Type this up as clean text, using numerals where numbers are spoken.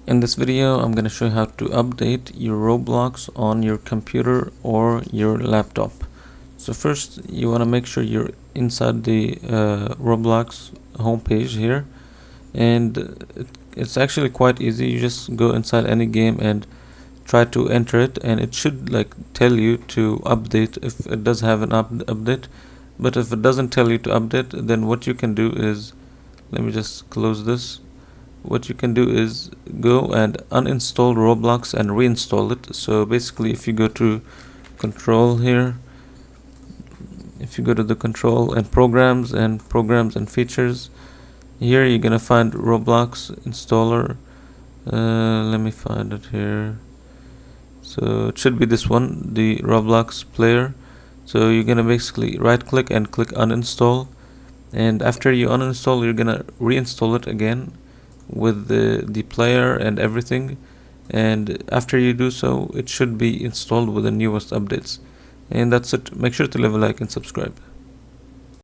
In this video, I'm going to show you how to update your Roblox on your computer or your laptop. So first, you want to make sure you're inside the Roblox homepage here, and it's actually quite easy. You just go inside any game and try to enter it, and it should like tell you to update if it does have an update. But if it doesn't tell you to update, then what you can do is, let me just close this. What you can do is go and uninstall Roblox and reinstall it. So basically, if you go to control here, if you go to the control and programs and features, here you're gonna find Roblox installer. Let me find it here. So it should be this one, the Roblox player. So you're gonna basically right click and click uninstall, and after you uninstall, you're gonna reinstall it again with the player and everything, and after you do so, it should be installed with the newest updates. And that's it. Make sure to leave a like and subscribe.